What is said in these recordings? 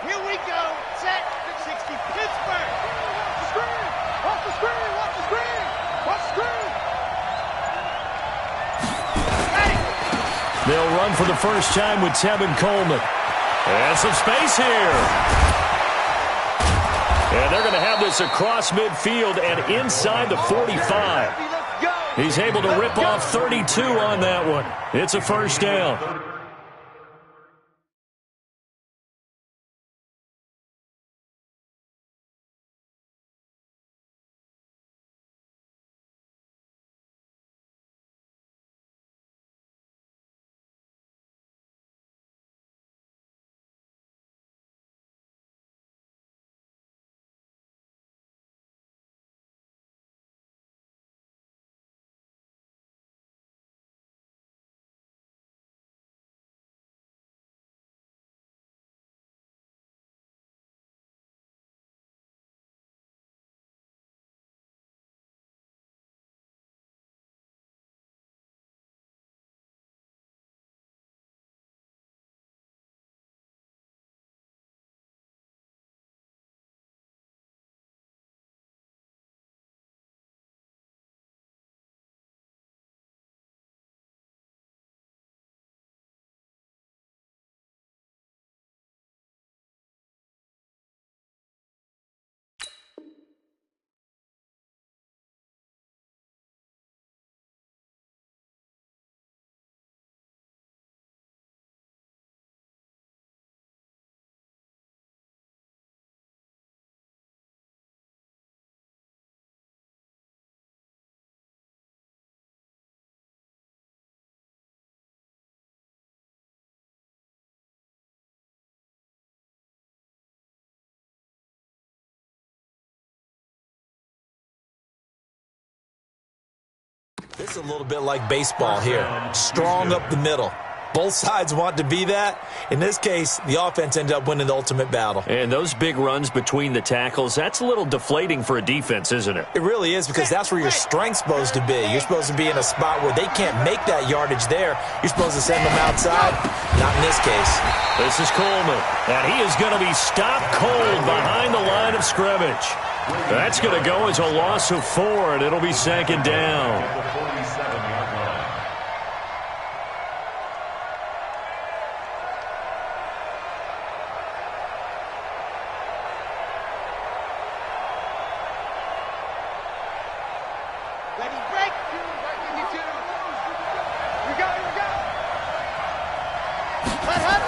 Here we go. Set. 60. Pittsburgh. Screen. Watch the screen. Watch the screen. Watch the screen. They'll run for the first time with Tevin Coleman. And some space here. And they're going to have this across midfield and inside the 45. He's able to rip off 32 on that one. It's a first down. This is a little bit like baseball here. Strong up the middle. Both sides want to be that. In this case, the offense ended up winning the ultimate battle. And those big runs between the tackles, that's a little deflating for a defense, isn't it? It really is, because that's where your strength's supposed to be. You're supposed to be in a spot where they can't make that yardage there. You're supposed to send them outside. Not in this case. This is Coleman, and he is going to be stopped cold behind the line of scrimmage. That's going to go as a loss of 4, and it'll be second down.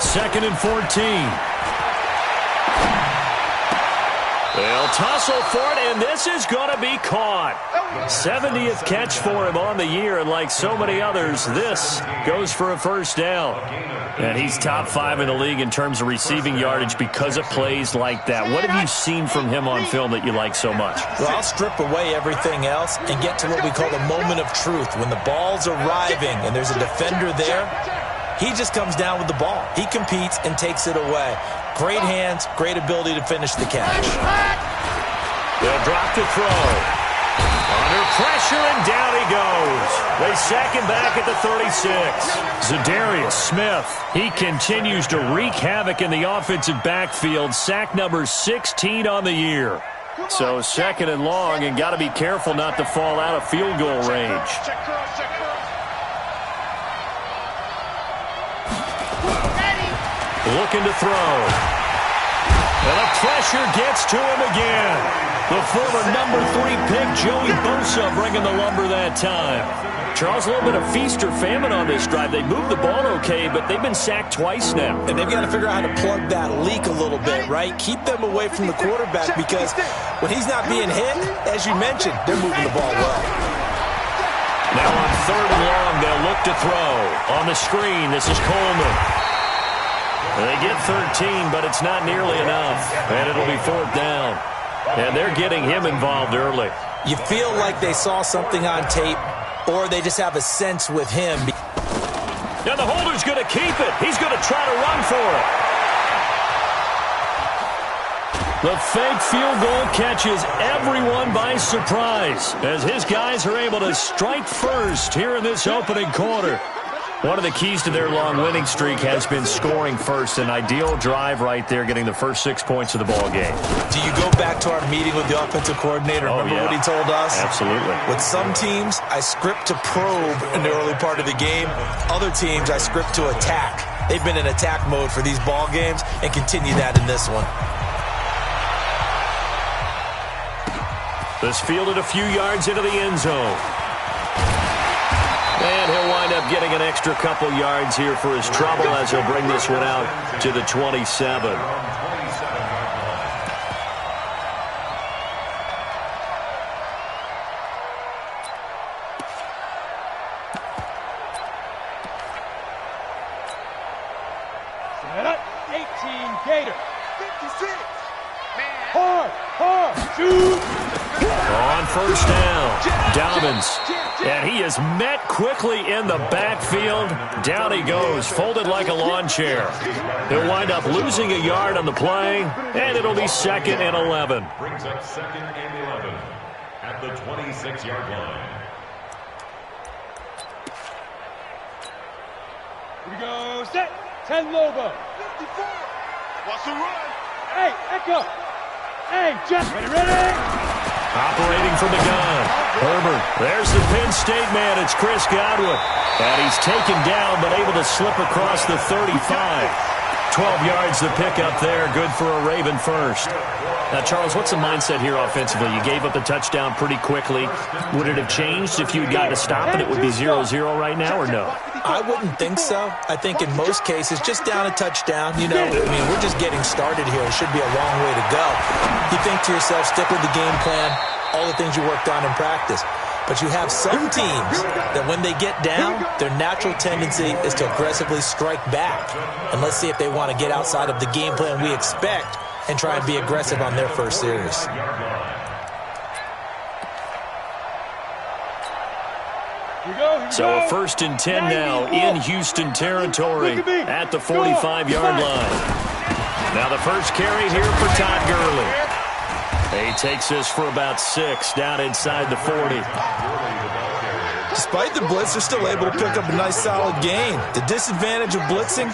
Second and 14. They'll tussle for it, and this is going to be caught. 70th catch for him on the year, and like so many others, this goes for a first down. And he's top 5 in the league in terms of receiving yardage because of plays like that. What have you seen from him on film that you like so much? Well, I'll strip away everything else and get to what we call the moment of truth. When the ball's arriving and there's a defender there, he just comes down with the ball. He competes and takes it away. Great hands, great ability to finish the catch. They'll drop to throw. Under pressure, and down he goes. They sack him back at the 36. Zadarius Smith, he continues to wreak havoc in the offensive backfield. Sack number 16 on the year. So second and long, and got to be careful not to fall out of field goal range. Looking to throw. And the pressure gets to him again. The former number 3 pick, Joey Bosa, bringing the lumber that time. Charles, a little bit of feast or famine on this drive. They moved the ball okay, but they've been sacked twice now. And they've got to figure out how to plug that leak a little bit, right? Keep them away from the quarterback, because when he's not being hit, as you mentioned, they're moving the ball well. Now on third and long, they'll look to throw. On the screen, this is Coleman. They get 13, but it's not nearly enough. And it'll be fourth down. And they're getting him involved early. You feel like they saw something on tape, or they just have a sense with him. Now the holder's going to keep it. He's going to try to run for it. The fake field goal catches everyone by surprise as his guys are able to strike first here in this opening quarter. One of the keys to their long winning streak has been scoring first. An ideal drive right there, getting the first 6 points of the ball game. Do you go back to our meeting with the offensive coordinator? Remember what he told us? Absolutely. With some teams, I script to probe in the early part of the game. Other teams, I script to attack. They've been in attack mode for these ball games and continue that in this one. This fielded a few yards into the end zone. And he'll wind up getting an extra couple yards here for his trouble as he'll bring this one out to the 27. Set up, 18 Gator. 56. Hard, shoot. On first down, Dobbins. And he is met quickly in the backfield. Down he goes, folded like a lawn chair. He'll wind up losing a yard on the play, and it'll be 2nd and 11. Brings up 2nd and 11 at the 26-yard line. Here we go, set. 10 Lobo. 54. Wants to run. Hey, Echo. Hey, Jeff, ready? Operating from the gun, Herbert. There's the Penn State man. It's Chris Godwin. And he's taken down, but able to slip across the 35. 12 yards the pickup there. Good for a Raven first. Now, Charles, what's the mindset here offensively? You gave up the touchdown pretty quickly. Would it have changed if you had gotten a stop and it would be 0-0 right now, or no? I wouldn't think so. I think in most cases, just down a touchdown, you know, I mean, we're just getting started here. It should be a long way to go. You think to yourself, stick with the game plan, all the things you worked on in practice. But you have some teams that when they get down, their natural tendency is to aggressively strike back. And let's see if they want to get outside of the game plan we expect and try and be aggressive on their first series. So a 1st and 10 now in Houston territory at the 45-yard line. Now the first carry here for Todd Gurley. He takes this for about 6 down inside the 40. Despite the blitz, they're still able to pick up a nice solid gain. The disadvantage of blitzing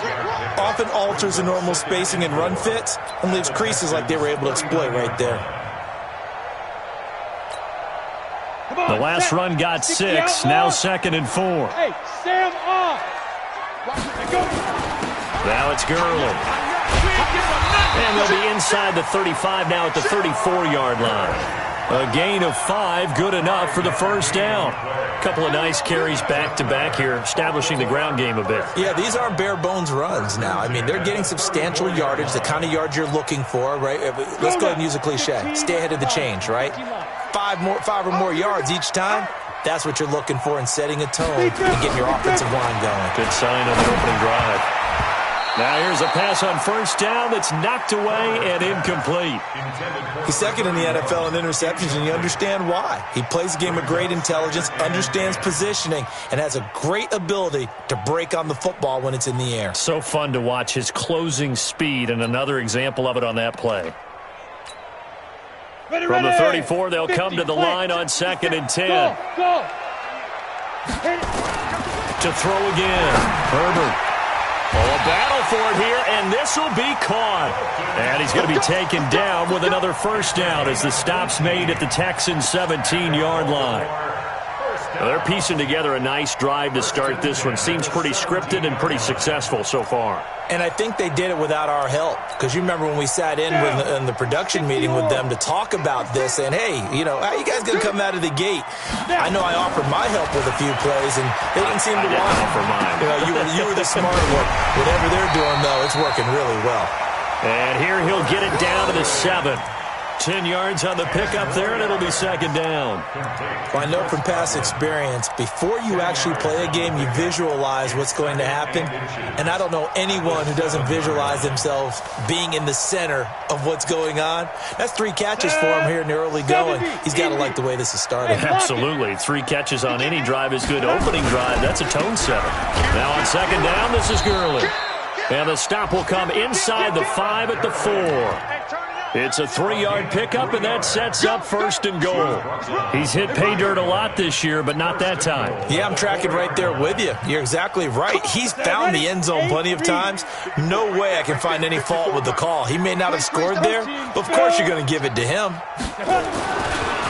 often alters the normal spacing and run fits and leaves creases like they were able to exploit right there. The last run got 6, now 2nd and 4. Hey, Sam off. Now it's Gurley. And they'll be inside the 35 now at the 34-yard line. A gain of 5, good enough for the first down. A couple of nice carries back-to-back here, establishing the ground game a bit. Yeah, these aren't bare-bones runs now. I mean, they're getting substantial yardage, the kind of yards you're looking for, right? Let's go ahead and use a cliche. Stay ahead of the change, right? 5 or more yards each time. That's what you're looking for in setting a tone and getting your offensive line going. Good sign on the opening drive. Now here's a pass on first down that's knocked away and incomplete. He's 2nd in the NFL in interceptions, and you understand why. He plays a game of great intelligence, understands positioning, and has a great ability to break on the football when it's in the air. So fun to watch his closing speed, and another example of it on that play. From the 34, they'll come to the line on 2nd and 10. Go. To throw again. Herbert. Oh, a battle for it here, and this will be caught. And he's going to be taken down with another first down as the stop's made at the Texans' 17-yard line. Well, they're piecing together a nice drive to start this one. Seems pretty scripted and pretty successful so far. And I think they did it without our help. Because you remember when we sat in the production meeting with them to talk about this, and hey, you know, how you guys going to come out of the gate? I know I offered my help with a few plays, and they didn't seem to want it. For mine. You were the smart one. Whatever they're doing, though, it's working really well. And here he'll get it down to the 7. 10 yards on the pickup there, and it'll be 2nd down. Well, I know from past experience, before you actually play a game, you visualize what's going to happen. And I don't know anyone who doesn't visualize themselves being in the center of what's going on. That's 3 catches for him here in the early going. He's got to like the way this is starting. Absolutely. 3 catches on any drive is good. Opening drive, that's a tone setter. Now on 2nd down, this is Gurley. And the stop will come inside the 5 at the 4. It's a 3-yard pickup, and that sets up 1st and goal. He's hit pay dirt a lot this year, but not that time. Yeah, I'm tracking right there with you. You're exactly right. He's found the end zone plenty of times. No way I can find any fault with the call. He may not have scored there, but of course you're going to give it to him.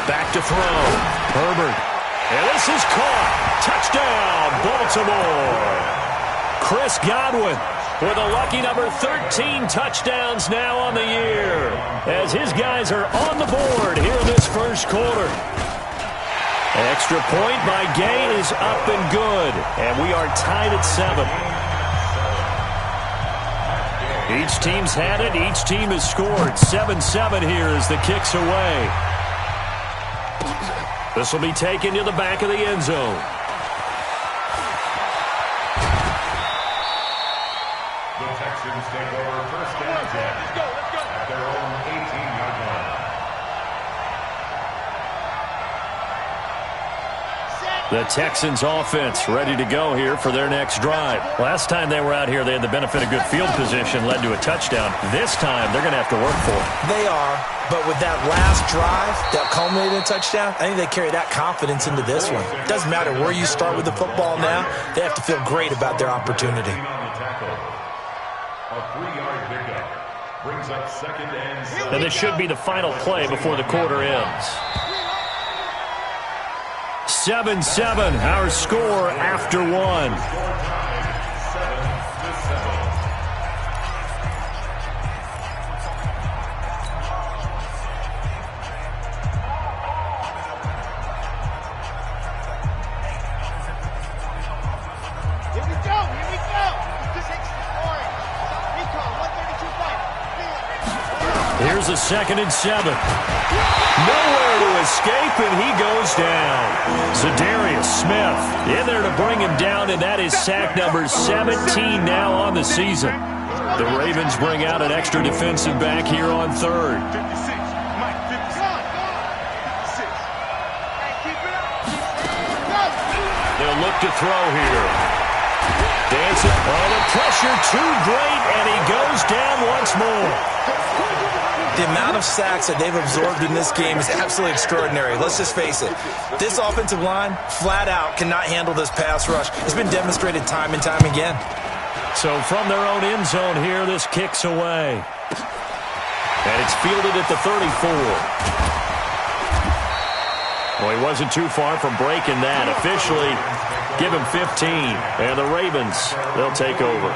Back to throw. Herbert. And this is caught. Touchdown, Baltimore. Chris Godwin with a lucky number 13 touchdowns now on the year, as his guys are on the board here in this first quarter. Extra point by Gay is up and good, and we are tied at 7. Each team's had it. Each team has scored. 7-7 here as the kick's away. This will be taken to the back of the end zone. Take over first down at their own 18-yard line. The Texans offense ready to go here for their next drive. Last time they were out here, they had the benefit of good field position, led to a touchdown. This time, they're going to have to work for it. They are, but with that last drive that culminated in a touchdown, I think they carry that confidence into this one. It doesn't matter where you start with the football now. They have to feel great about their opportunity. A 3-yard pickup brings up 2nd and 7. And this should be the final play before the quarter ends. 7-7, our score after 1. Here's a 2nd and 7. Nowhere to escape, and he goes down. Za'Darius Smith in there to bring him down, and that is sack number 17 now on the season. The Ravens bring out an extra defensive back here on 3rd. They'll look to throw here. Dancing. Oh, the pressure too great, and he goes down once more. The amount of sacks that they've absorbed in this game is absolutely extraordinary. Let's just face it. This offensive line, flat out, cannot handle this pass rush. It's been demonstrated time and time again. So from their own end zone here, this kicks away. And it's fielded at the 34. Well, he wasn't too far from breaking that. Officially, give him 15. And the Ravens, they'll take over.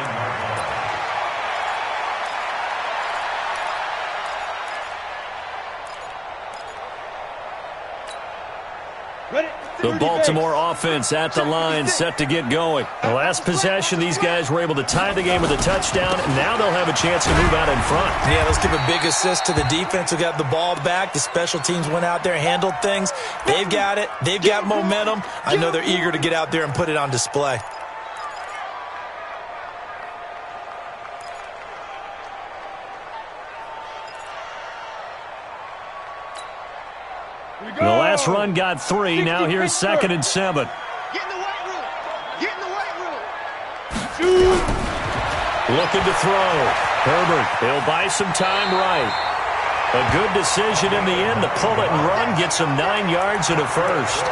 The Baltimore offense at the line, set to get going. The last possession, these guys were able to tie the game with a touchdown, and now they'll have a chance to move out in front. Yeah, let's give a big assist to the defense who got the ball back. The special teams went out there, handled things. They've got it. They've got momentum. I know they're eager to get out there and put it on display. The last run got 3. Now here's 2nd and 7. Get in the weight room. Get in the weight room. Looking to throw. Herbert, he'll buy some time right. A good decision in the end to pull it and run. Gets him 9 yards and a first.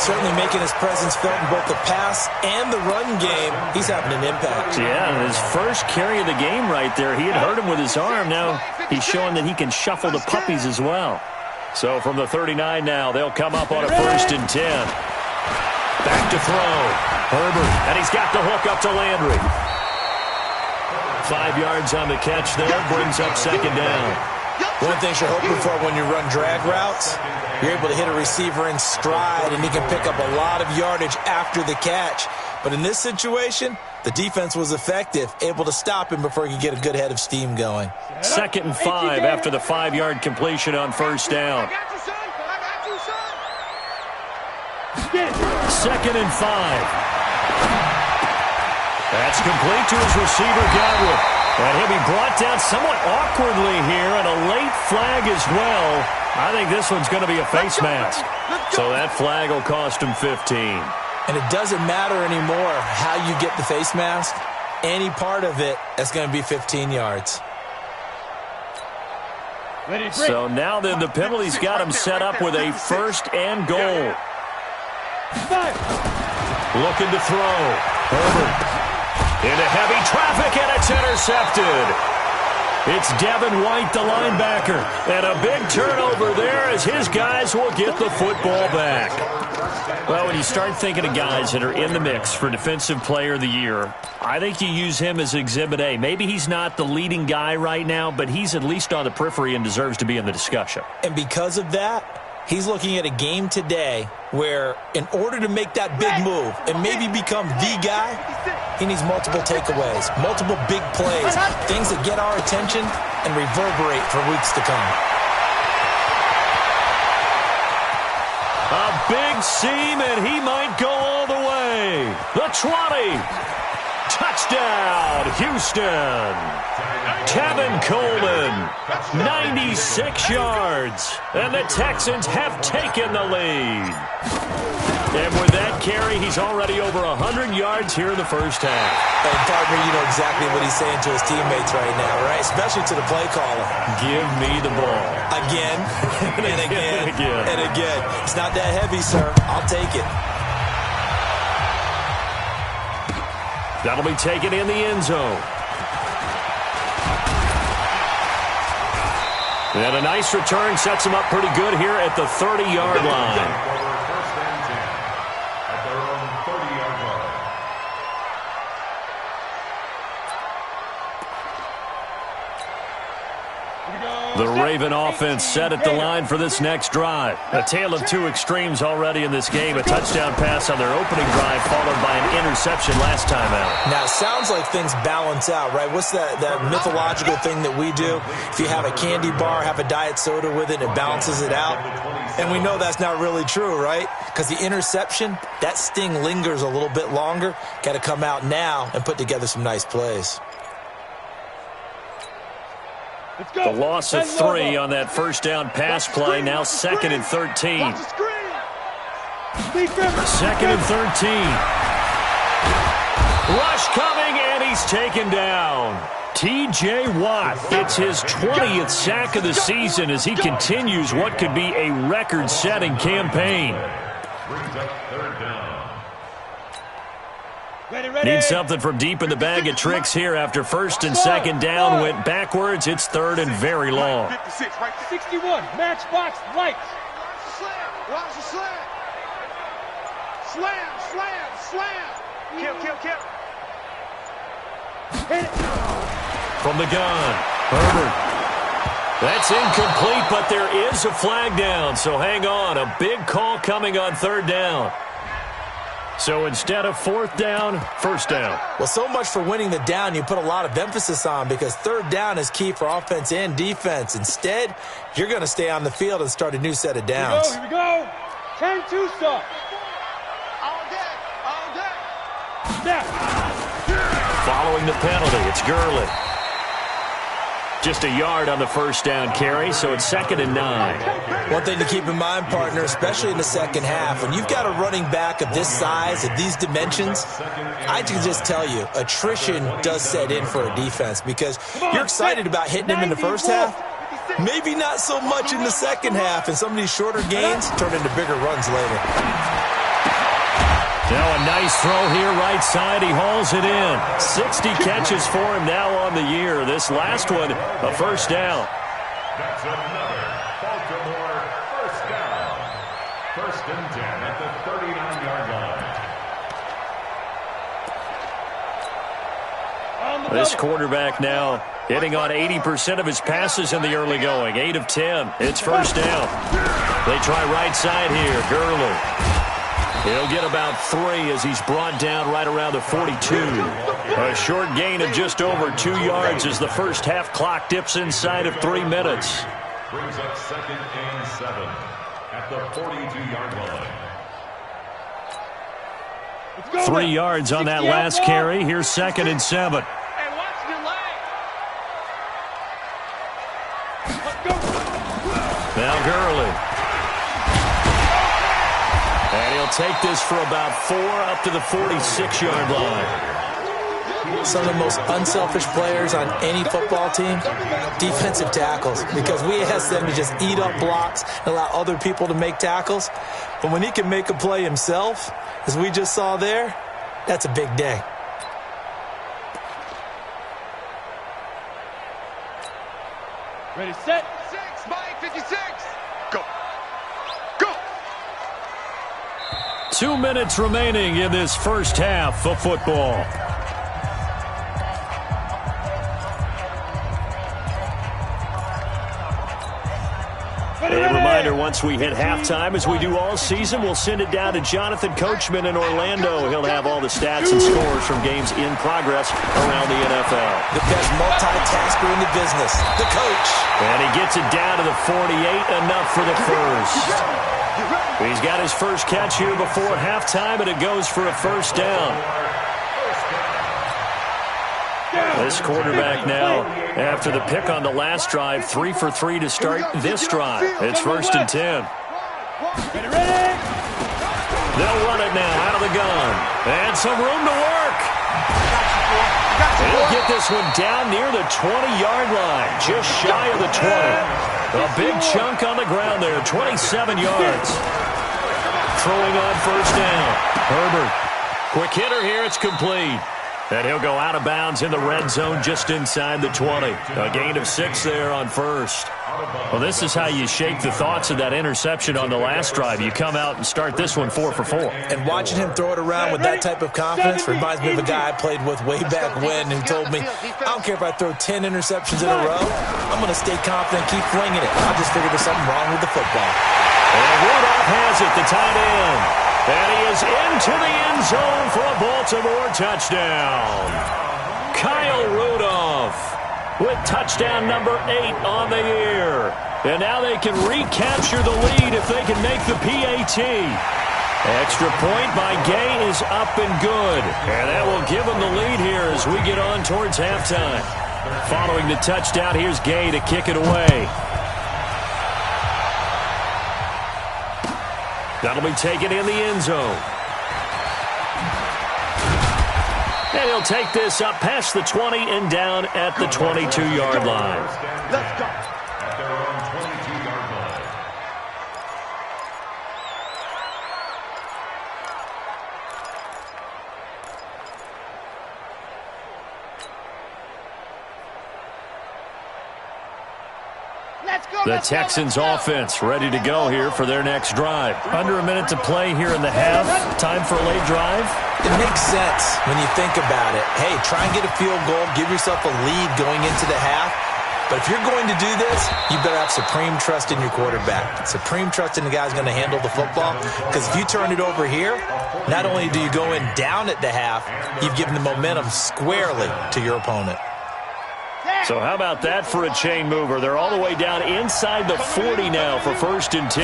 Certainly making his presence felt in both the pass and the run game. He's having an impact. Yeah, his first carry of the game right there. He had hurt him with his arm. Now he's showing that he can shuffle the puppies as well. So from the 39 now, they'll come up on a 1st and 10. Back to throw. Herbert, and he's got the hook up to Landry. 5 yards on the catch there, brings up 2nd down. One thing you're hoping for when you run drag routes, you're able to hit a receiver in stride, and he can pick up a lot of yardage after the catch. But in this situation, the defense was effective, able to stop him before he could get a good head of steam going. 2nd and 5 after the 5-yard completion on 1st down. 2nd and 5. That's complete to his receiver, Godwin. And he'll be brought down somewhat awkwardly here, and a late flag as well. I think this one's going to be a face mask. So that flag will cost him 15. And it doesn't matter anymore how you get the face mask. Any part of it, that's going to be 15 yards. So now then the penalty's got him set up with a first and goal. Looking to throw. Herbert into heavy traffic, and it's intercepted. It's Devin White, the linebacker. And a big turnover there as his guys will get the football back. Well, when you start thinking of guys that are in the mix for Defensive Player of the Year, I think you use him as Exhibit A. Maybe he's not the leading guy right now, but he's at least on the periphery and deserves to be in the discussion. And because of that, he's looking at a game today where in order to make that big move and maybe become the guy, he needs multiple takeaways, multiple big plays, things that get our attention and reverberate for weeks to come. A big seam, and he might go all the way. The 20. Touchdown, Houston. Tevin Coleman, 96 yards. And the Texans have taken the lead. And with that carry, he's already over 100 yards here in the first half. And, partner, you know exactly what he's saying to his teammates right now, right? Especially to the play caller. Give me the ball. Again, and again, and again. It's not that heavy, sir. I'll take it. That'll be taken in the end zone. And a nice return sets him up pretty good here at the 30-yard line. The Raven offense set at the line for this next drive. A tale of two extremes already in this game. A touchdown pass on their opening drive followed by an interception last time out. Now, it sounds like things balance out, right? What's that mythological thing that we do? If you have a candy bar, have a diet soda with it, it balances it out. And we know that's not really true, right? Because the interception, that sting lingers a little bit longer. Got to come out now and put together some nice plays. The loss of 3 on that first down pass play. Now 2nd and 13. 2nd and 13. Rush coming, and he's taken down. T.J. Watt gets his 20th sack of the season as he continues what could be a record-setting campaign. Need something from deep in the bag of tricks here after 1st and 2nd down. Went backwards. It's 3rd and very long. 61, matchbox lights. Watch the slam. Slam, slam, slam. Kill. From the gun, Herbert. That's incomplete, but there is a flag down, so hang on. A big call coming on 3rd down. So instead of 4th down, 1st down. Well, so much for winning the down you put a lot of emphasis on because 3rd down is key for offense and defense. Instead, you're going to stay on the field and start a new set of downs. Here we go. 10-2 stop. All day. Snap. Following the penalty, it's Gurley. Just a yard on the first down carry, so it's 2nd and 9. One thing to keep in mind, partner, especially in the second half, when you've got a running back of this size, of these dimensions, I can just tell you, attrition does set in for a defense because you're excited about hitting him in the first half, maybe not so much in the second half, and some of these shorter gains turn into bigger runs later. Now a nice throw here right side. He hauls it in. 60 catches for him now on the year. This last one, a first down. That's another Baltimore first down. 1st and 10 at the 39-yard line. This quarterback now hitting on 80% of his passes in the early going. 8 of 10. It's first down. They try right side here. Gurley. He'll get about 3 as he's brought down right around the 42. A short gain of just over 2 yards as the first half clock dips inside of 3 minutes. Brings up 2nd and 7 at the 42-yard line. 3 yards on that last carry. Here's 2nd and 7. Now Gurley. And he'll take this for about 4 up to the 46-yard line. Some of the most unselfish players on any football team, defensive tackles, because we ask them to just eat up blocks and allow other people to make tackles. But when he can make a play himself, as we just saw there, that's a big day. Ready, set. 56. Go. Go. 2 minutes remaining in this first half of football. A reminder, once we hit halftime, as we do all season, we'll send it down to Jonathan Coachman in Orlando. He'll have all the stats and scores from games in progress around the NFL. The best multitasker in the business, the coach. And he gets it down to the 48, enough for the first. He's got his first catch here before halftime, and it goes for a first down. This quarterback now, after the pick on the last drive, 3 for 3 to start this drive. It's 1st and 10. They'll run it now out of the gun. And some room to work. He'll get this one down near the 20-yard line, just shy of the 20. A big chunk on the ground there, 27 yards. Throwing on first down. Herbert. Quick hitter here, it's complete. And he'll go out of bounds in the red zone just inside the 20. A gain of 6 there on first. Well, this is how you shake the thoughts of that interception on the last drive. You come out and start this one 4 for 4. And watching him throw it around with that type of confidence reminds me of a guy I played with way back when who told me, I don't care if I throw 10 interceptions in a row. I'm going to stay confident, keep flinging it. I just figured there's something wrong with the football. And Rudolph has it, the tight end. And he is into the end zone for a Baltimore touchdown. Kyle Rudolph with touchdown number 8 on the year. And now they can recapture the lead if they can make the PAT. Extra point by Gay is up and good. And that will give them the lead here as we get on towards halftime. Following the touchdown, here's Gay to kick it away. That'll be taken in the end zone. And he'll take this up past the 20 and down at the 22-yard line. Let's go. At their own 22-yard line. The Texans offense ready to go here for their next drive. Under a minute to play here in the half. Time for a late drive. It makes sense when you think about it. Hey, try and get a field goal. Give yourself a lead going into the half. But if you're going to do this, you better have supreme trust in your quarterback. Supreme trust in the guy's going to handle the football. Because if you turn it over here, not only do you go in down at the half, you've given the momentum squarely to your opponent. So how about that for a chain mover? They're all the way down inside the 40 now for 1st and 10.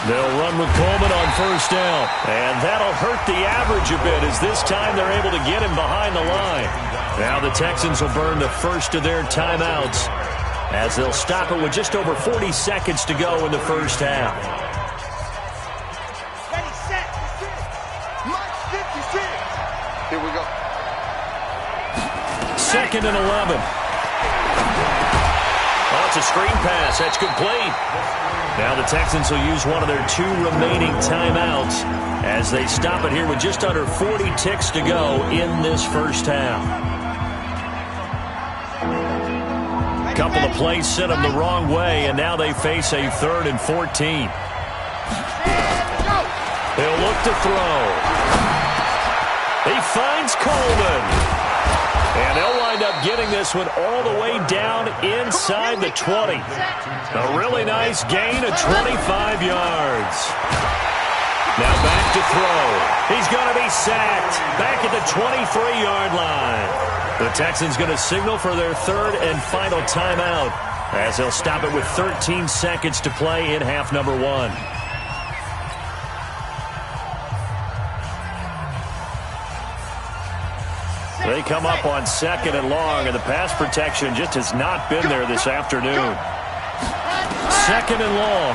They'll run with Coleman on first down. And that'll hurt the average a bit as this time they're able to get him behind the line. Now the Texans will burn the first of their timeouts as they'll stop it with just over 40 seconds to go in the first half. Ready, set, March 56. Here we go. 2nd and 11. Oh, it's a screen pass. That's complete. Now the Texans will use one of their 2 remaining timeouts as they stop it here with just under 40 ticks to go in this first half. A couple of plays sent them the wrong way, and now they face a 3rd and 14. He'll look to throw. He finds Coleman. And they'll wind up getting this one all the way down inside the 20. A really nice gain of 25 yards. Now back to throw. He's going to be sacked back at the 23-yard line. The Texans going to signal for their 3rd and final timeout as they'll stop it with 13 seconds to play in half number 1. They come up on 2nd and long, and the pass protection just has not been there this afternoon. 2nd and long.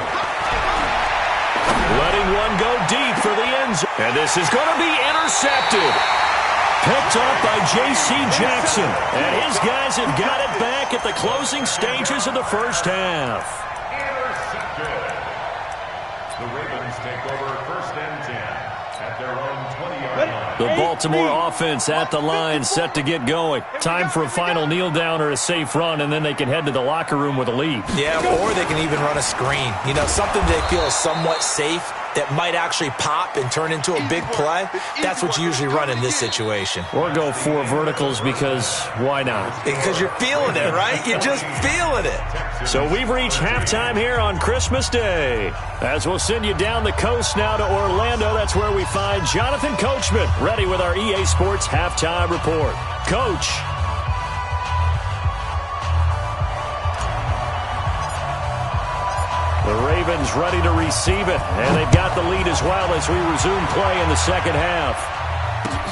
Letting one go deep for the end zone. And this is going to be intercepted. Picked up by J.C. Jackson. And his guys have got it back at the closing stages of the first half. Intercepted. The Ravens take over first and 10 at their own 20-yard line. The Baltimore offense at the line, set to get going. Time for a final kneel down or a safe run, and then they can head to the locker room with a lead. Yeah, or they can even run a screen. You know, something they feel is somewhat safe that might actually pop and turn into a big play. That's what you usually run in this situation. Or go 4 verticals because why not? Because you're feeling it, right? You're just feeling it. So we've reached halftime here on Christmas Day. As we'll send you down the coast now to Orlando, that's where we find Jonathan Coachman, ready with our EA Sports Halftime Report. Coach. The Ravens ready to receive it, and they've got the lead as well as we resume play in the second half.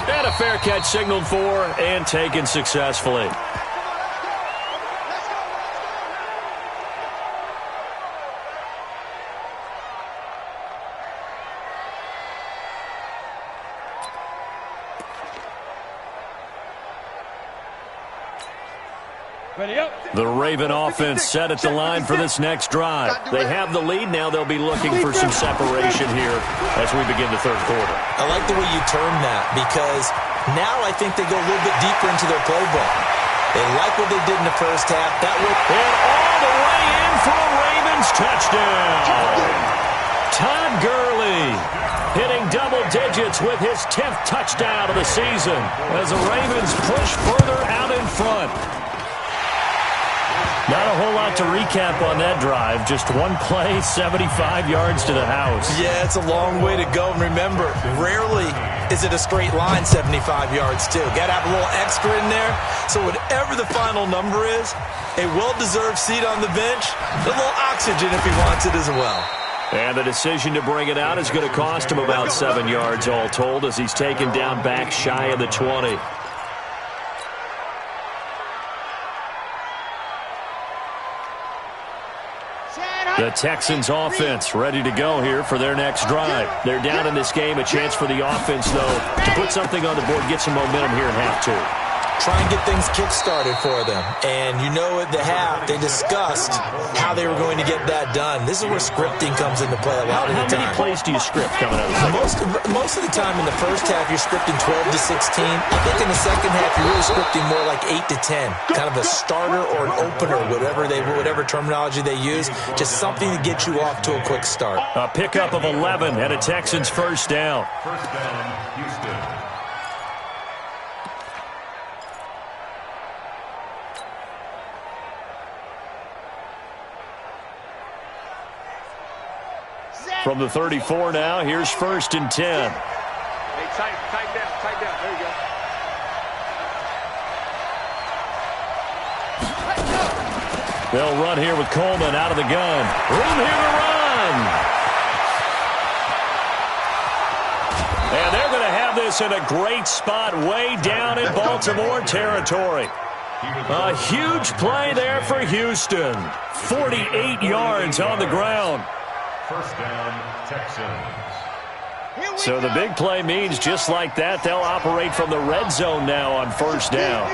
And a fair catch signaled for and taken successfully. The Raven offense set at the line for this next drive. They have the lead. Now they'll be looking for some separation here as we begin the third quarter. I like the way you term that because now I think they go a little bit deeper into their playbook. They like what they did in the first half. That will and all the way in for a Ravens touchdown. Todd Gurley hitting double digits with his 10th touchdown of the season as the Ravens push further out in front. Not a whole lot to recap on that drive. Just one play, 75 yards to the house. Yeah, it's a long way to go. And remember, rarely is it a straight line 75 yards, too. Got to have a little extra in there. So whatever the final number is, a well-deserved seat on the bench, a little oxygen if he wants it as well. And the decision to bring it out is going to cost him about 7 yards all told as he's taken down back shy of the 20. The Texans offense ready to go here for their next drive. They're down in this game. A chance for the offense, though, to put something on the board, get some momentum here in half two. Try and get things kick-started for them. And you know at the half, they discussed how they were going to get that done. This is where scripting comes into play a lot of the time. How many plays do you script coming out of the Most of the time in the first half, you're scripting 12 to 16. I think in the second half, you're really scripting more like 8 to 10. Kind of a starter or an opener, whatever terminology they use. Just something to get you off to a quick start. A pickup of 11 and a Texans first down. First down, Houston. From the 34 now, here's first and 10. Hey, tight down. There you go. They'll run here with Coleman out of the gun. Room here to run. And they're going to have this in a great spot way down in Baltimore territory. A huge play there for Houston. 48 yards on the ground. First down, Texans. So the big play means just like that, they'll operate from the red zone now on first down.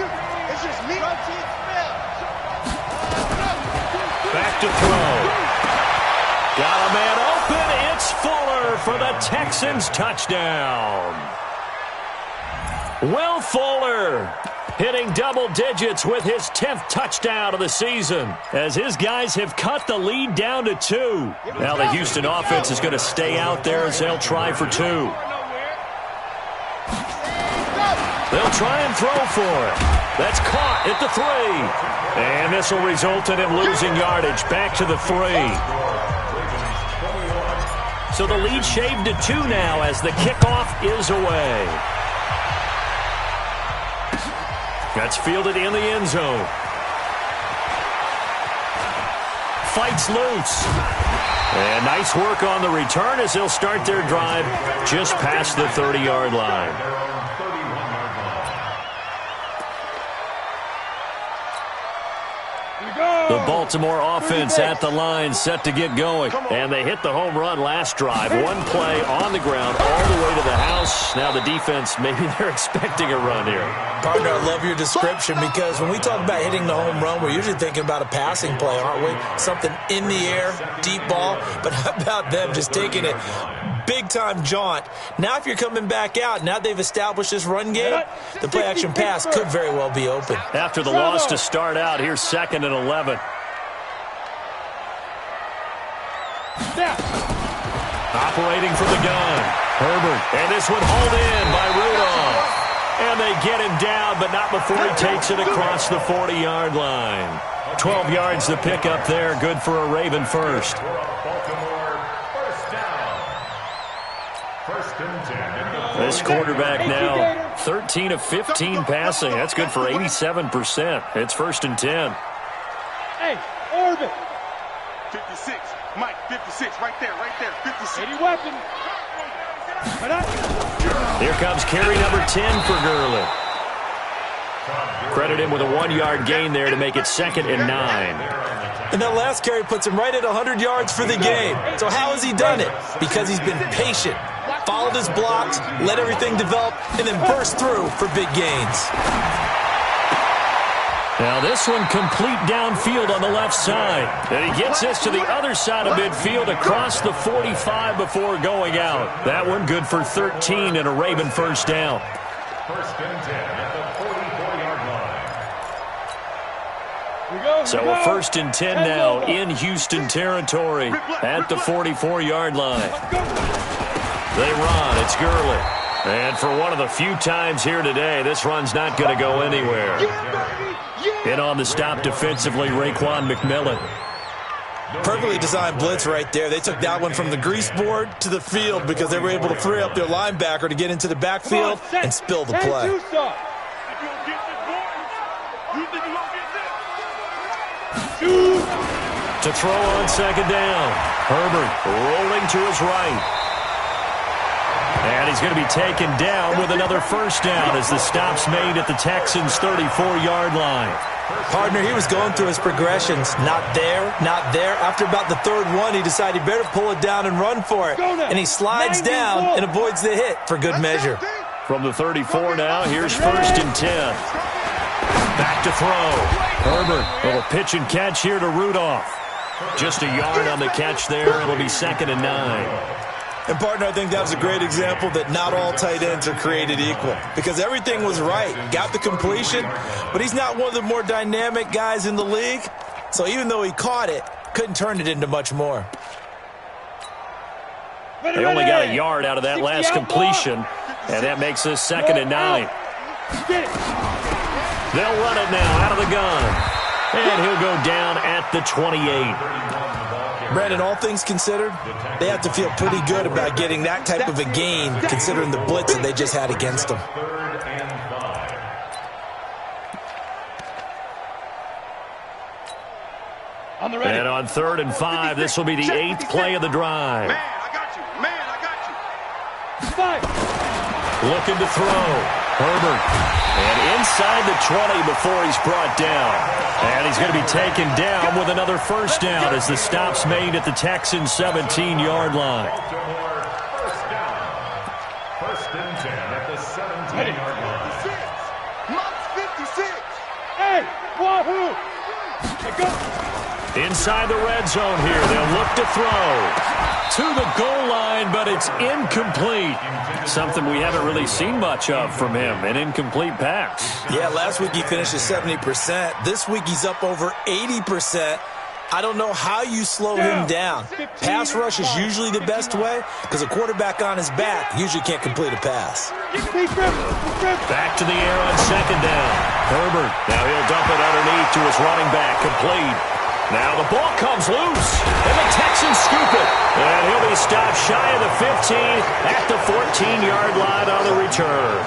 Back to throw. Got a man open. It's Fuller for the Texans touchdown. Will Fuller hitting double digits with his 10th touchdown of the season as his guys have cut the lead down to 2. Now the Houston offense is going to stay out there as they'll try for 2. They'll try and throw for it. That's caught at the 3. And this will result in him losing yardage back to the 3. So the lead shaved to 2 now as the kickoff is away. That's fielded in the end zone. Fights loose. And nice work on the return as they'll start their drive just past the 30-yard line. The Baltimore offense at the line, set to get going. And they hit the home run last drive. One play on the ground all the way to the house. Now the defense, maybe they're expecting a run here. Partner, I love your description because when we talk about hitting the home run, we're usually thinking about a passing play, aren't we? Something in the air, deep ball. But how about them just taking it big-time jaunt? Now if you're coming back out, now they've established this run game, the play-action pass could very well be open. After the loss to start out, here's 2nd and 11. Operating from the gun, Herbert. And this one hauled in by Rudolph. And they get him down, but not before he takes it across the 40-yard line. 12 yards to pick up there. Good for a Raven first. This quarterback now 13 of 15 passing. That's good for 87%. It's 1st and 10. Hey, Orbit. 56. Mike, 56. Right there, 56. Any weapon. Here comes carry number 10 for Gurley. Credit him with a 1-yard gain there to make it 2nd and 9. And that last carry puts him right at 100 yards for the game. So how has he done it? Because he's been patient, followed his blocks, let everything develop, and then burst through for big gains. Now this one complete downfield on the left side. And he gets this to the other side of midfield across the 45 before going out. That one good for 13 and a Raven first down. 1st and 10 at the 44-yard line. So a 1st and 10 now in Houston territory at the 44-yard line. They run. It's Gurley. And for one of the few times here today, this run's not going to go anywhere. In on the stop defensively, Raekwon McMillan. Perfectly designed blitz right there. They took that one from the grease board to the field because they were able to free up their linebacker to get into the backfield and spill the play. To throw on 2nd down. Herbert rolling to his right. And he's going to be taken down with another first down as the stop's made at the Texans' 34-yard line. Partner, he was going through his progressions. Not there, not there. After about the 3rd one, he decided he better pull it down and run for it. And he slides down and avoids the hit for good measure. From the 34 now, here's 1st and 10. Back to throw. Herbert, little pitch and catch here to Rudolph. Just a yard on the catch there. It'll be 2nd and 9. And, partner, I think that was a great example that not all tight ends are created equal because everything was right. Got the completion, but he's not one of the more dynamic guys in the league. So even though he caught it, couldn't turn it into much more. They only got a yard out of that last completion, and that makes this 2nd and 9. They'll run it now out of the gun, and he'll go down at the 28. Brandon, all things considered, they have to feel pretty good about getting that type of a gain considering the blitz that they just had against them. 3rd and 5. And on 3rd and 5, this will be the 8th play of the drive. Man, I got you. Man, I got you. Looking to throw. Herbert. And inside the 20 before he's brought down. And he's going to be taken down with another first down as the stop's made at the Texans' 17-yard line. Baltimore, first down. 1st and 10 at the 17-yard line. 56. Hey, wahoo! Go. Inside the red zone here. They'll look to throw to the goal line, but it's incomplete. Something we haven't really seen much of from him, an incomplete pass. Yeah, last week he finished at 70%. This week he's up over 80%. I don't know how you slow him down. Pass rush is usually the best way because a quarterback on his back usually can't complete a pass. Back to the air on 2nd down. Herbert. Now he'll dump it underneath to his running back. Complete. Now the ball comes loose, and the Texans scoop it. And he'll be stopped shy of the 15 at the 14-yard line on the return.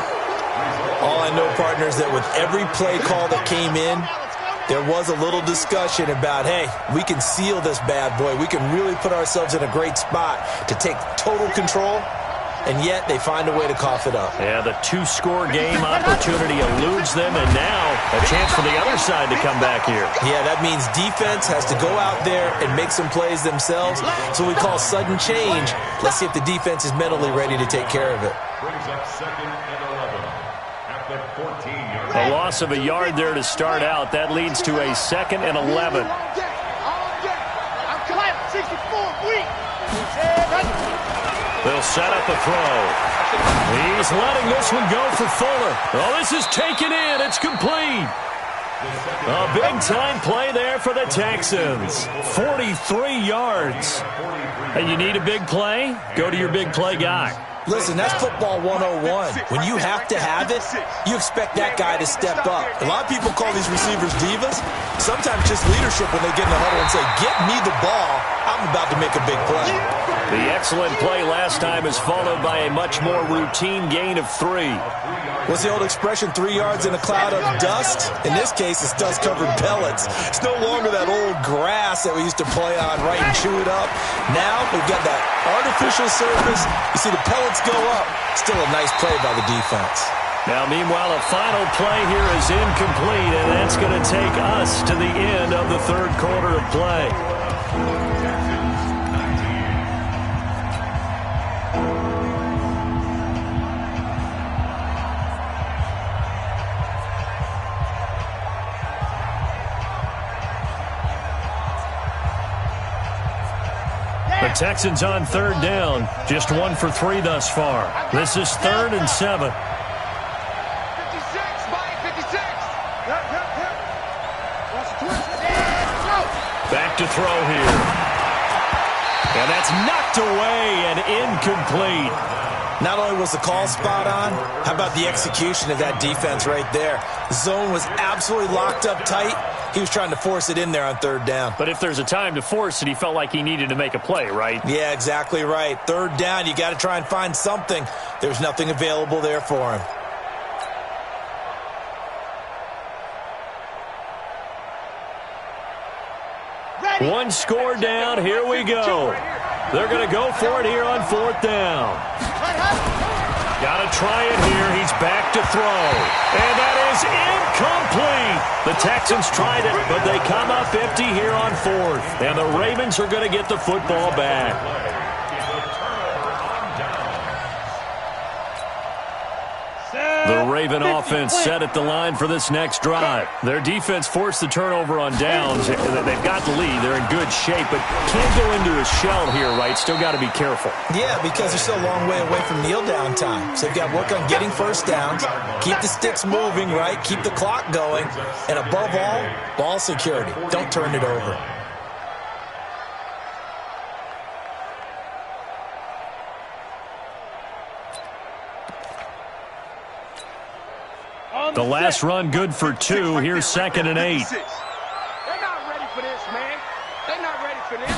All I know, partners, that with every play call that came in, there was a little discussion about, hey, we can seal this bad boy. We can really put ourselves in a great spot to take total control. and yet they find a way to cough it up. Yeah, the two-score game opportunity eludes them, and now a chance for the other side to come back here. Yeah, that means defense has to go out there and make some plays themselves. So we call sudden change. Let's see if the defense is mentally ready to take care of it. Brings up 2nd and 11 at the 14-yard line. A loss of a yard there to start out. That leads to a 2nd and 11. They'll set up a throw. He's letting this one go for Fuller. Oh, this is taken in. It's complete. A big-time play there for the Texans. 43 yards. Hey, you need a big play? Go to your big play guy. Listen, that's football 101. When you have to have it, you expect that guy to step up. A lot of people call these receivers divas. Sometimes just leadership when they get in the huddle and say, get me the ball. I'm about to make a big play. The excellent play last time is followed by a much more routine gain of 3. What's the old expression, 3 yards in a cloud of dust? In this case, it's dust-covered pellets. It's no longer that old grass that we used to play on, right, and chew it up. Now we've got that artificial surface. You see the pellets go up. Still a nice play by the defense. Now, meanwhile, a final play here is incomplete, and that's going to take us to the end of the third quarter of play. The Texans on third down. Just 1 for 3 thus far. This is 3rd and 7. 56 by 56. Back to throw here. And that's knocked away and incomplete. Not only was the call spot on, how about the execution of that defense right there? The zone was absolutely locked up tight. He was trying to force it in there on third down. But if there's a time to force it, he felt like he needed to make a play, right? Yeah, exactly right. Third down, you got to try and find something. There's nothing available there for him. One score down. Here we go. They're going to go for it here on 4th down. Got to try it here. He's back to throw. And that is incomplete. The Texans tried it, but they come up empty here on 4th. And the Ravens are going to get the football back. The Raven offense set at the line for this next drive. Their defense forced the turnover on downs. They've got the lead. They're in good shape, but can't go into a shell here, right? Still got to be careful. Yeah, because they're still a long way away from kneel down time. So they've got to work on getting first downs, keep the sticks moving, right? Keep the clock going. And above all, ball security. Don't turn it over. The last run good for 2. Here's 2nd and 8. They're not ready for this, man. They're not ready for this.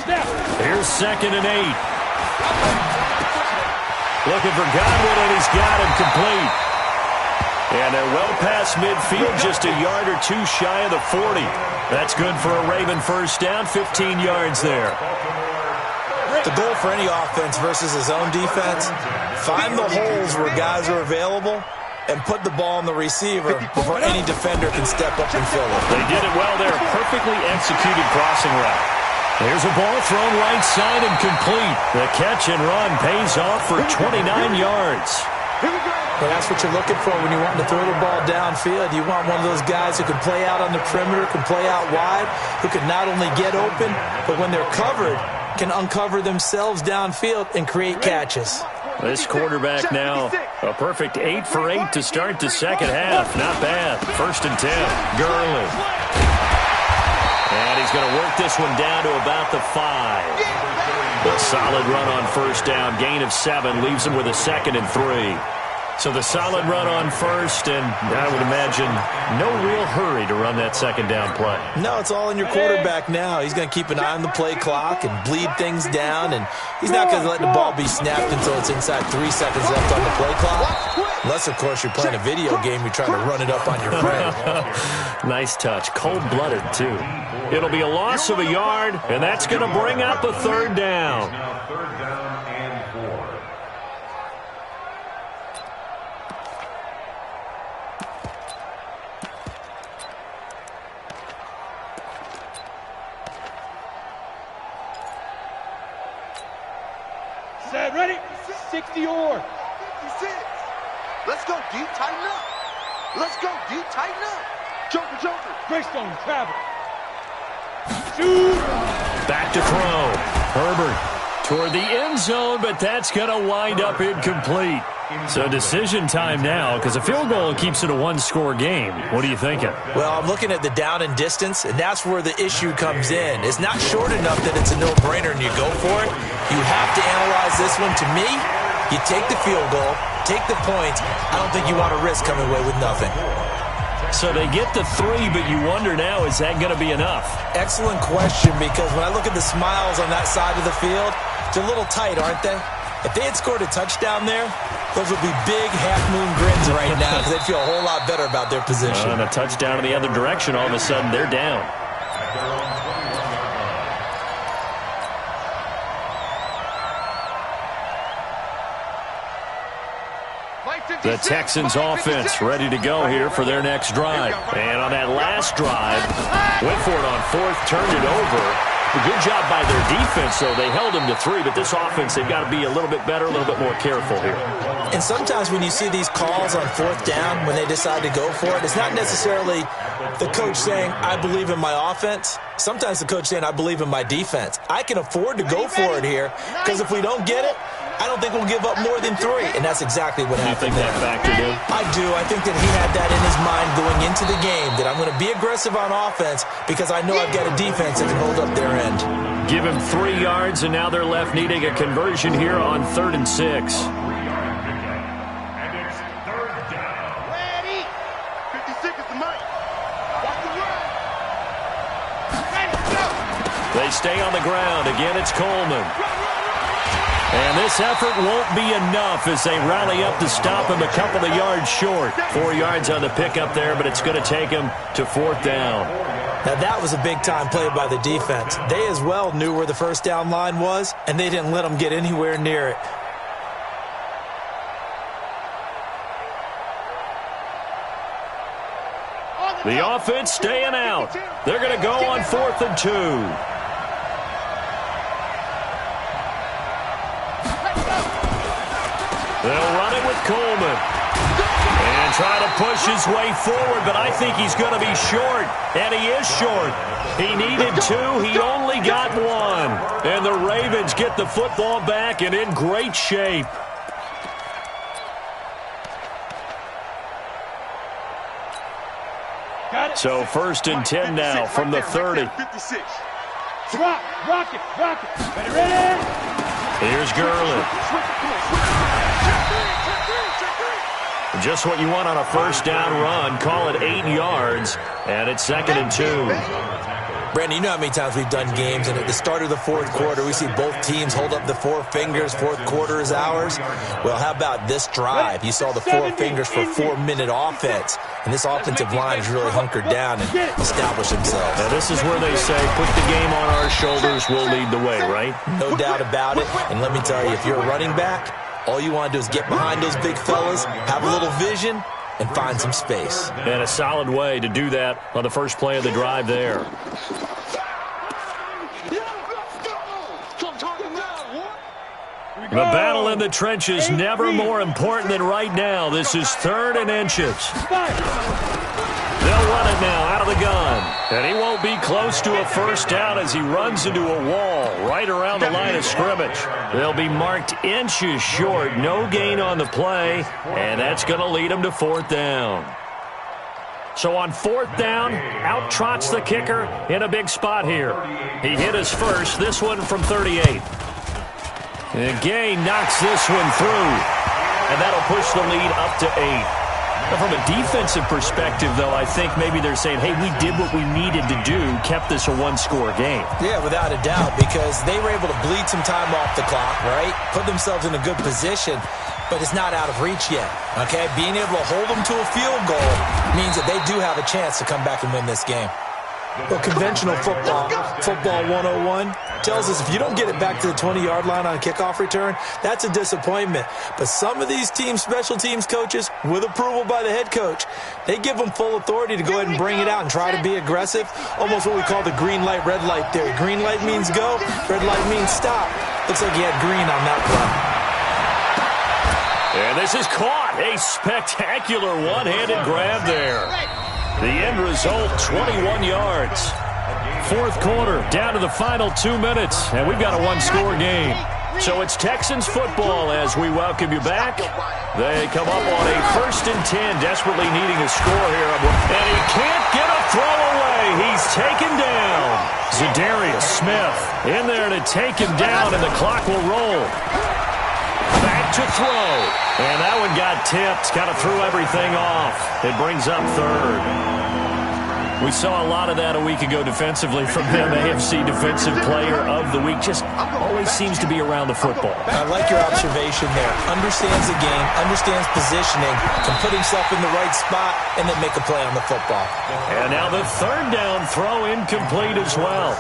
Here's 2nd and 8. Looking for Godwin, and he's got him complete. And they're well past midfield, just a yard or 2 shy of the 40. That's good for a Raven first down, 15 yards there. The goal for any offense versus his own defense, find the holes where guys are available and put the ball on the receiver before any defender can step up and fill it. They did it well there. Perfectly executed crossing route. There's a ball thrown right side and complete. The catch and run pays off for 29 yards. Well, that's what you're looking for when you want to throw the ball downfield. You want one of those guys who can play out on the perimeter, can play out wide, who can not only get open, but when they're covered, can uncover themselves downfield and create catches. This quarterback now, a perfect 8 for 8 to start the second half. Not bad. 1st and 10. Gurley. And he's going to work this one down to about the 5. A solid run on first down. Gain of 7 leaves him with a 2nd and 3. So the solid run on first, and I would imagine no real hurry to run that second down play. No, it's all in your quarterback now. He's going to keep an eye on the play clock and bleed things down, and he's not going to let the ball be snapped until it's inside 3 seconds left on the play clock. Unless, of course, you're playing a video game, you're trying to run it up on your friend. Nice touch. Cold-blooded, too. It'll be a loss of a yard, and that's going to bring up a 3rd down. Now 3rd down and 4. Get ready. 60 or. 56. Let's go deep, tighten up. Let's go deep, tighten up. Joker, Joker. Greystone, travel. Shoot. Back to throw. Herbert toward the end zone, but that's going to wind up incomplete. So decision time now, because a field goal keeps it a one-score game. What are you thinking? Well, I'm looking at the down and distance, and that's where the issue comes in. It's not short enough that it's a no-brainer and you go for it. You have to analyze this one. To me, you take the field goal, take the points. I don't think you want to risk coming away with nothing. So they get the 3, but you wonder now, is that going to be enough? Excellent question, because when I look at the smiles on that side of the field, they're a little tight, aren't they? If they had scored a touchdown there, those would be big half-moon grins right now because they'd feel a whole lot better about their position. And a touchdown in the other direction, all of a sudden they're down. The Texans offense ready to go here for their next drive. And on that last drive, went for it on fourth, turned it over. A good job by their defense, though. They held them to 3, but this offense, they've got to be a little bit better, a little bit more careful here. And sometimes when you see these calls on fourth down, when they decide to go for it, it's not necessarily the coach saying, I believe in my offense. Sometimes the coach saying, I believe in my defense. I can afford to go for it here because if we don't get it, I don't think we'll give up more than 3, and that's exactly what happened. You think that factored in? I do. I think that he had that in his mind going into the game, that I'm going to be aggressive on offense because I know I've got a defense that can hold up their end. Give him 3 yards, and now they're left needing a conversion here on 3rd and 6. And it's 3rd down. Ready. 56 is the mic. Watch the run. Ready, go. They stay on the ground. Again, it's Coleman. And this effort won't be enough as they rally up to stop him a couple of yards short. 4 yards on the pickup there, but it's going to take him to 4th down. Now, that was a big-time play by the defense. They as well knew where the first down line was, and they didn't let them get anywhere near it. The offense staying out. They're going to go on 4th and 2. They'll run it with Coleman. And try to push his way forward, but I think he's going to be short. And he is short. He needed 2. He only got 1. And the Ravens get the football back and in great shape. So 1st and 10 now from the 30. Rock it. Ready? Here's Gurley. Just what you want on a first down run. Call it 8 yards, and it's 2nd and 2. Brandon, you know how many times we've done games, and at the start of the 4th quarter, we see both teams hold up the 4 fingers. 4th quarter is ours. Well, how about this drive? You saw the 4 fingers for 4-minute offense, and this offensive line has really hunkered down and established themselves. Now, this is where they say, put the game on our shoulders, we'll lead the way, right? No doubt about it, and let me tell you, if you're a running back, all you want to do is get behind those big fellas, have a little vision, and find some space. And a solid way to do that on the first play of the drive there. The battle in the trenches never more important than right now. This is 3rd and inches. They'll run it now out of the gun. And he won't be close to a first down as he runs into a wall right around the line of scrimmage. They'll be marked inches short. No gain on the play. And that's going to lead him to 4th down. So on 4th down, out trots the kicker in a big spot here. He hit his first, this one from 38. And Gay knocks this one through. And that'll push the lead up to 8. Now, from a defensive perspective, though, I think maybe they're saying, hey, we did what we needed to do, kept this a one-score game. Yeah, without a doubt, because they were able to bleed some time off the clock, right? Put themselves in a good position, but it's not out of reach yet, okay? Being able to hold them to a field goal means that they do have a chance to come back and win this game. Well, conventional football 101, tells us if you don't get it back to the 20-yard line on a kickoff return, that's a disappointment. But some of these teams, special teams coaches, with approval by the head coach, they give them full authority to go ahead and bring it out and try to be aggressive, almost what we call the green light, red light theory. Green light means go, red light means stop. Looks like he had green on that play. And this is caught. A spectacular one-handed grab there. The end result, 21 yards. Fourth quarter, down to the final 2 minutes, and we've got a one-score game. So it's Texans football as we welcome you back. They come up on a 1st and 10, desperately needing a score here. And he can't get a throw away. He's taken down. Zadarius Smith in there to take him down, and the clock will roll. Back to throw. And that one got tipped. Kind of threw everything off. It brings up third. We saw a lot of that a week ago defensively from him. AFC Defensive Player of the Week. Just always seems to be around the football. I like your observation there. Understands the game, understands positioning, can put himself in the right spot, and then make a play on the football. And now the third down throw incomplete as well.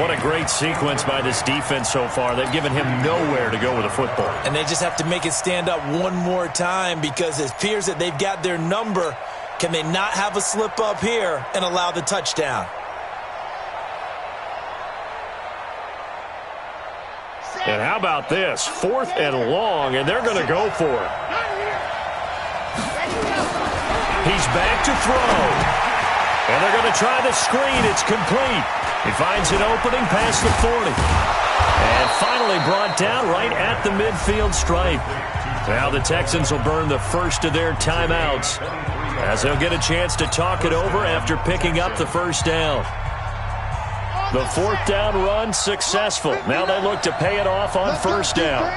What a great sequence by this defense so far. They've given him nowhere to go with the football. And they just have to make it stand up one more time because it appears that they've got their number. Can they not have a slip up here and allow the touchdown? And how about this? 4th and long, and they're going to go for it. He's back to throw. And they're going to try the screen. It's complete. He finds an opening past the 40. And finally brought down right at the midfield stripe. Now the Texans will burn the first of their timeouts as they'll get a chance to talk it over after picking up the first down. The 4th down run successful. Now they look to pay it off on 1st down.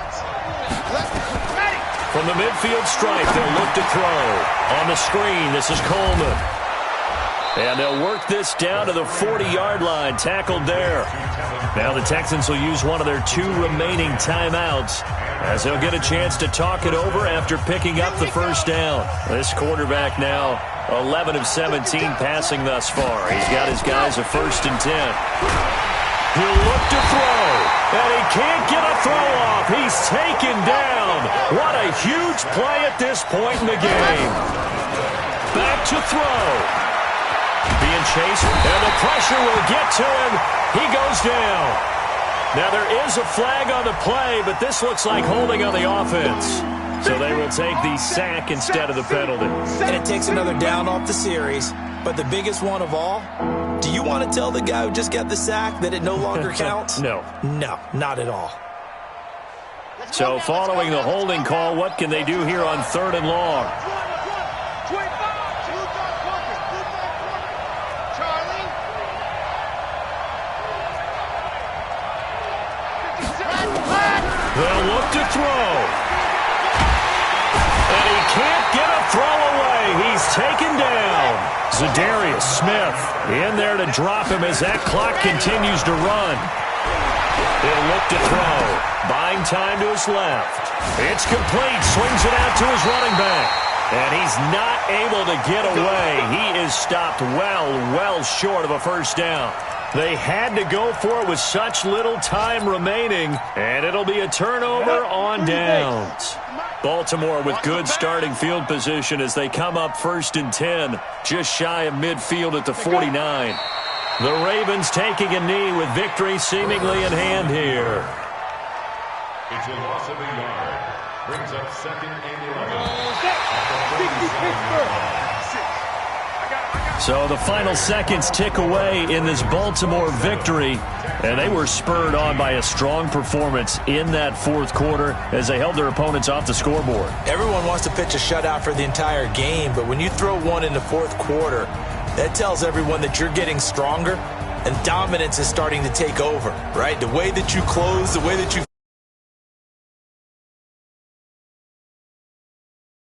From the midfield stripe, they'll look to throw. On the screen, this is Coleman. And they'll work this down to the 40-yard line, tackled there. Now the Texans will use one of their 2 remaining timeouts as they'll get a chance to talk it over after picking up the first down. This quarterback now 11 of 17 passing thus far. He's got his guys a 1st and 10. He'll look to throw, and he can't get a throw off. He's taken down. What a huge play at this point in the game. Back to throw. Being chased, and the pressure will get to him. He goes down. Now there is a flag on the play, but this looks like holding on the offense. So they will take the sack instead of the penalty. And it takes another down off the series. But the biggest one of all, do you want to tell the guy who just got the sack that it no longer counts? No. No, not at all. So following the holding call, what can they do here on 3rd and long? They'll look to throw. And he can't get a throw away. He's taken down. Zadarius Smith in there to drop him as that clock continues to run. He'll look to throw. Buying time to his left. It's complete. Swings it out to his running back. And he's not able to get away. He is stopped well short of a 1st down. They had to go for it with such little time remaining, and it'll be a turnover on downs. Baltimore with good starting field position as they come up 1st and 10, just shy of midfield at the 49. The Ravens taking a knee with victory seemingly in hand here. It's a loss of a yard. Brings up 2nd and 11. So the final seconds tick away in this Baltimore victory, and they were spurred on by a strong performance in that 4th quarter as they held their opponents off the scoreboard. Everyone wants to pitch a shutout for the entire game, but when you throw one in the 4th quarter, that tells everyone that you're getting stronger and dominance is starting to take over, right? The way that you close, the way that you